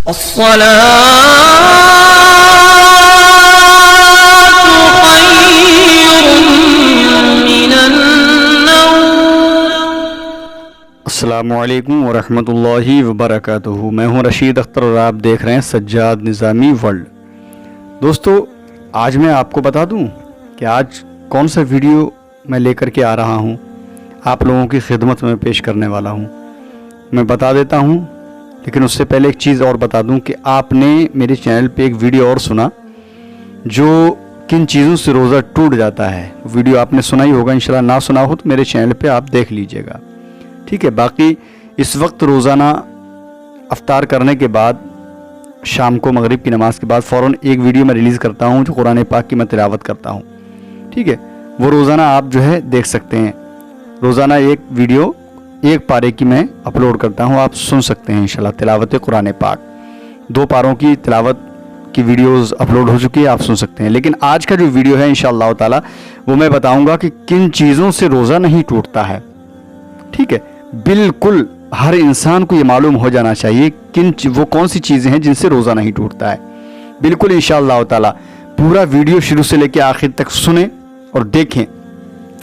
السلام علیکم ورحمۃ اللہ وبرکاتہ۔ میں ہوں رشید اختر اور آپ دیکھ رہے ہیں سجاد نظامی ورلڈ۔ دوستو، آج میں آپ کو بتا دوں کہ آج کون سا ویڈیو میں لے کر کے آ رہا ہوں، آپ لوگوں کی خدمت میں پیش کرنے والا ہوں۔ میں بتا دیتا ہوں، لیکن اس سے پہلے ایک چیز اور بتا دوں کہ آپ نے میرے چینل پہ ایک ویڈیو اور سنا جو کن چیزوں سے روزہ ٹوٹ جاتا ہے۔ ویڈیو آپ نے سنا ہی ہوگا، انشاءاللہ نہ سنا ہو تو میرے چینل پہ آپ دیکھ لیجئے گا، ٹھیک ہے۔ باقی اس وقت روزانہ افطار کرنے کے بعد شام کو مغرب کی نماز کے بعد فوراً ایک ویڈیو میں ریلیز کرتا ہوں جو قرآن پاک کی میں تلاوت کرتا ہوں، ٹھیک ہے۔ وہ روزانہ آپ جو ہے دیکھ سکتے ہیں، روزانہ ایک ویڈیو ایک پارے کی میں اپلوڈ کرتا ہوں، آپ سن سکتے ہیں انشاءاللہ تلاوت قرآن پاک۔ 2 پاروں کی تلاوت کی ویڈیوز اپلوڈ ہو چکی ہے، آپ سن سکتے ہیں۔ لیکن آج کا جو ویڈیو ہے انشاءاللہ تعالی وہ میں بتاؤں گا کہ کن چیزوں سے روزہ نہیں ٹوٹتا ہے، ٹھیک ہے۔ بالکل ہر انسان کو یہ معلوم ہو جانا چاہیے وہ کون سی چیزیں ہیں جن سے روزہ نہیں ٹوٹتا ہے۔ بالکل انشاءاللہ تعالی پورا ویڈیو شروع سے لے کے آخر تک سنیں اور دیکھیں،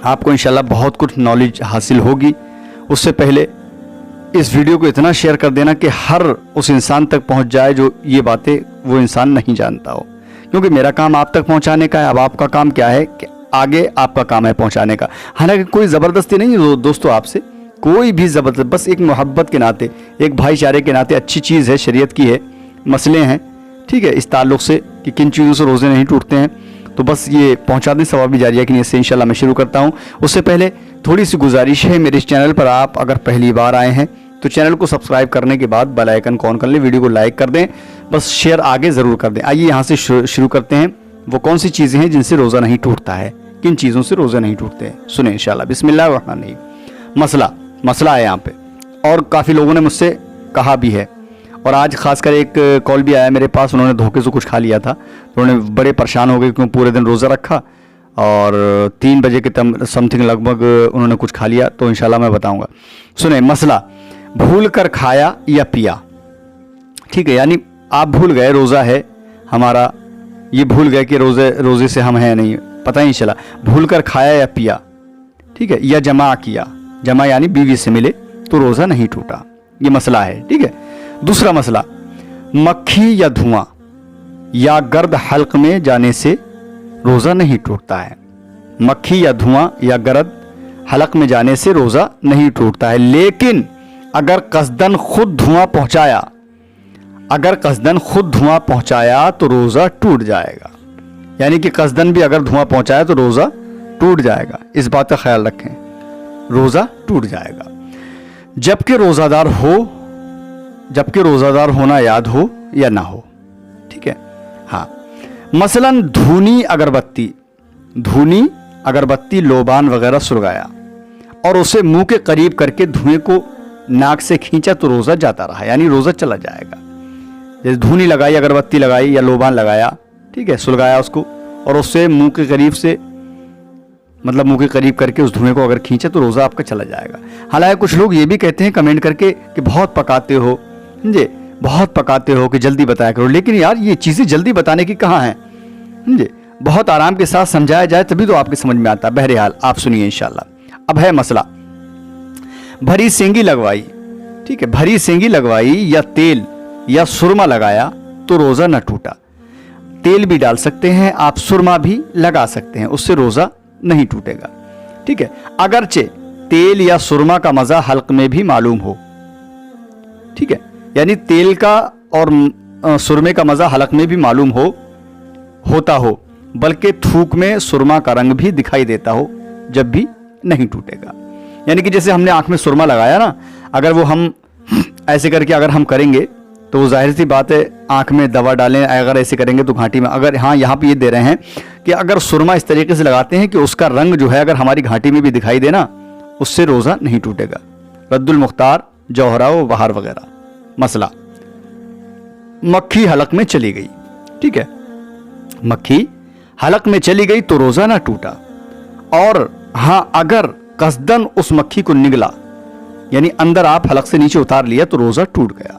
آپ کو انشاءاللہ بہت کچھ نالج حاصل ہوگی۔ اس سے پہلے اس ویڈیو کو اتنا شیئر کر دینا کہ ہر اس انسان تک پہنچ جائے جو یہ باتیں وہ انسان نہیں جانتا ہو، کیونکہ میرا کام آپ تک پہنچانے کا ہے۔ اب آپ کا کام کیا ہے کہ آگے آپ کا کام ہے پہنچانے کا، حالانکہ کوئی زبردستی نہیں ہے دوستو، آپ سے کوئی بھی زبردست، بس ایک محبت کے ناطے، ایک بھائی چارے کے ناطے اچھی چیز ہے، شریعت کی ہے، مسئلے ہیں، ٹھیک ہے، اس تعلق سے کہ کن چیزوں سے روزے نہیں ٹوٹتے ہیں، تو بس یہ پہنچا دیں ثواب جاریہ کی نیت سے انشاءاللہ میں شروع کرتا ہوں۔ اس سے پہلے تھوڑی سی گزارش ہے، میرے اس چینل پر آپ اگر پہلی بار آئے ہیں تو چینل کو سبسکرائب کرنے کے بعد بیل آئیکن کو آن کر لیں، ویڈیو کو لائک کر دیں، بس شیئر آگے ضرور کر دیں۔ آئیے یہاں سے شروع کرتے ہیں، وہ کون سی چیزیں ہیں جن سے روزہ نہیں ٹوٹتا ہے، کن چیزوں سے روزہ نہیں ٹوٹتے ہیں، سنیں انشاءاللہ۔ بسم اللہ الرحمن الرحیم۔ مسئلہ ہے یہاں پہ، اور کافی لوگوں نے مجھ سے کہا بھی ہے، اور آج خاص کر ایک کال بھی آیا میرے پاس، انہوں نے دھوکے سے کچھ کھا لیا تھا، انہوں نے بڑے پریشان ہو گئے کیوں پورے دن روزہ رکھا اور 3 بجے کے سم تھنگ لگ بھگ انہوں نے کچھ کھا لیا، تو انشاءاللہ میں بتاؤں گا۔ سنیں مسئلہ، بھول کر کھایا یا پیا، ٹھیک ہے، یعنی آپ بھول گئے روزہ ہے ہمارا، یہ بھول گئے کہ روزے سے ہم ہیں نہیں، پتہ ہی نہیں چلا، بھول کر کھایا یا پیا، ٹھیک ہے، یا جمع کیا، جمع یعنی بیوی سے ملے تو روزہ نہیں ٹوٹا، یہ مسئلہ ہے، ٹھیک ہے۔ دوسرا مسئلہ، مکھی یا دھواں یا گرد حلق میں جانے سے روزہ نہیں ٹوٹتا ہے۔ مکھی یا دھواں یا گرد حلق میں جانے سے روزہ نہیں ٹوٹتا ہے، لیکن اگر قصدن خود دھواں پہنچایا تو روزہ ٹوٹ جائے گا، یعنی کہ قصدن بھی اگر دھواں پہنچایا تو روزہ ٹوٹ جائے گا، اس بات کا خیال رکھیں، روزہ ٹوٹ جائے گا، جبکہ روزہ دار ہونا یاد ہو یا نہ ہو، ٹھیک ہے۔ ہاں، مثلا دھونی اگربتی لوبان وغیرہ سلگایا اور اسے منہ کے قریب کر کے دھوئیں کو ناک سے کھینچا تو روزہ جاتا رہا، یعنی روزہ چلا جائے گا۔ جیسے دھونی لگائی، اگربتی لگائی یا لوبان لگایا، ٹھیک ہے، سلگایا اس کو، اور اس سے منہ کے قریب کر کے اس دھوئیں کو اگر کھینچے تو روزہ آپ کا چلا جائے گا۔ حالانکہ کچھ لوگ یہ بھی کہتے ہیں کمنٹ کر کے کہ بہت پکاتے ہو کہ جلدی بتایا کرو، لیکن یار یہ چیزیں جلدی بتانے کی کہاں ہیں، بہت آرام کے ساتھ سمجھایا جائے تبھی تو آپ کے سمجھ میں آتا ہے۔ بہرحال آپ سنیے انشاءاللہ۔ اب ہے مسئلہ، بھری سینگی لگوائی، ٹھیک ہے، بھری سینگی لگوائی یا تیل یا سرما لگایا تو روزہ نہ ٹوٹا۔ تیل بھی ڈال سکتے ہیں آپ، سرما بھی لگا سکتے ہیں، اس سے روزہ نہیں ٹوٹے گا، ٹھیک ہے، اگرچہ تیل یا سرما کا مزہ حلق میں بھی معلوم ہو، ٹھیک ہے، یعنی تیل کا اور سرمے کا مزہ حلق میں بھی معلوم ہوتا ہو، بلکہ تھوک میں سرما کا رنگ بھی دکھائی دیتا ہو، جب بھی نہیں ٹوٹے گا۔ یعنی کہ جیسے ہم نے آنکھ میں سرما لگایا نا، اگر وہ ہم ایسے کر کے اگر ہم کریں گے تو وہ ظاہر سی بات ہے آنکھ میں دوا ڈالیں، اگر ایسے کریں گے تو گھانٹی میں، اگر ہاں یہاں پہ یہ دے رہے ہیں کہ اگر سرما اس طریقے سے لگاتے ہیں کہ اس کا رنگ جو ہے اگر ہماری گھانٹی میں بھی دکھائی دے نا، اس سے روزہ نہیں ٹوٹے گا۔ رد المختار، جوہرہ و بہار وغیرہ۔ مسئلہ، مکھی حلق میں چلی گئی، ٹھیک ہے، مکھی حلق میں چلی گئی تو روزہ نہ ٹوٹا، اور ہاں اگر قصدن اس مکھی کو نگلا، یعنی اندر آپ حلق سے نیچے اتار لیا تو روزہ ٹوٹ گیا۔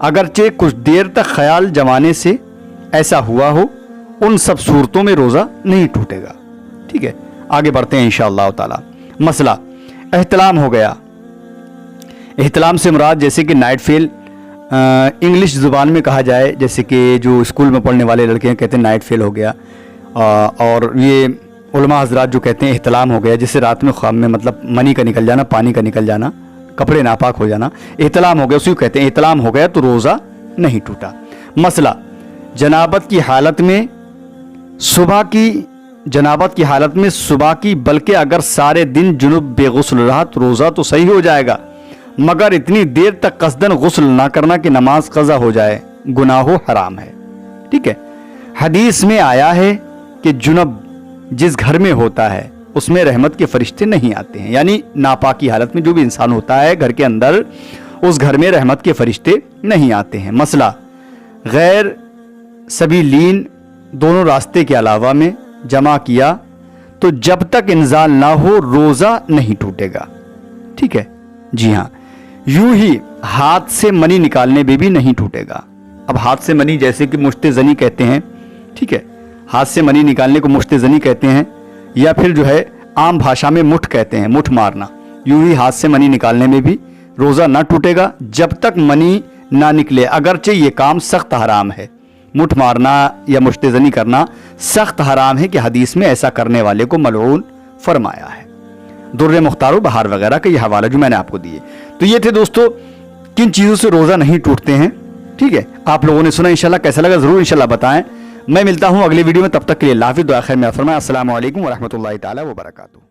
اگرچہ کچھ دیر تک خیال جمانے سے ایسا ہوا ہو، ان سب صورتوں میں روزہ نہیں ٹوٹے گا۔ ٹھیک ہے، آگے بڑھتے ہیں انشاءاللہ تعالی۔ مسئلہ احتلام ہو گیا۔ احتلام سے مراد جیسے کہ نائٹ فیل انگلش زبان میں کہا جائے، جیسے کہ جو اسکول میں پڑھنے والے لڑکے ہیں کہتے ہیں نائٹ فیل ہو گیا، اور یہ علماء حضرات جو کہتے ہیں احتلام ہو گیا، جسے رات میں خواب میں مطلب منی کا نکل جانا، پانی کا نکل جانا، کپڑے ناپاک ہو جانا، احتلام ہو گیا، اسی کو کہتے ہیں احتلام ہو گیا تو روزہ نہیں ٹوٹا۔ مسئلہ جنابت کی حالت میں صبح کی بلکہ اگر سارے دن جنوب بے غسل رہا تو روزہ تو صحیح ہو جائے گا، مگر اتنی دیر تک قصدن غسل نہ کرنا کہ نماز قضا ہو جائے، گناہ حرام ہے۔ ٹھیک ہے، حدیث میں آیا ہے کہ جنب جس گھر میں ہوتا ہے اس میں رحمت کے فرشتے نہیں آتے ہیں، یعنی ناپاکی حالت میں جو بھی انسان ہوتا ہے گھر کے اندر، اس گھر میں رحمت کے فرشتے نہیں آتے ہیں۔ مسئلہ غیر سبیلین دونوں راستے کے علاوہ میں جمع کیا تو جب تک انزال نہ ہو روزہ نہیں ٹوٹے گا۔ ٹھیک ہے، جی ہاں، یوں ہی ہاتھ سے منی نکالنے میں بھی نہیں ٹوٹے گا۔ اب ہاتھ سے منی جیسے کہ مشت زنی کہتے ہیں، ٹھیک ہے، ہاتھ سے منی نکالنے کو مشت زنی کہتے ہیں، یا پھر جو ہے عام بھاشا میں مٹھ کہتے ہیں، مٹھ مارنا۔ یوں ہی ہاتھ سے منی نکالنے میں بھی روزہ نہ ٹوٹے گا جب تک منی نہ نکلے، اگرچہ یہ کام سخت حرام ہے۔ مٹھ مارنا یا مشت زنی کرنا سخت حرام ہے کہ حدیث میں ایسا کرنے والے کو ملعون فرمایا ہے۔ در مختار و بہار وغیرہ کا یہ حوالہ جو میں نے آپ کو دیے۔ تو یہ تھے دوستو کن چیزوں سے روزہ نہیں ٹوٹتے ہیں۔ ٹھیک ہے، آپ لوگوں نے سنا، انشاءاللہ کیسا لگا ضرور انشاءاللہ بتائیں۔ میں ملتا ہوں اگلی ویڈیو میں، تب تک کے لیے اللہ حافظ، دعا خیر میں فرمائیں۔ السلام علیکم ورحمۃ اللہ تعالی وبرکاتہ۔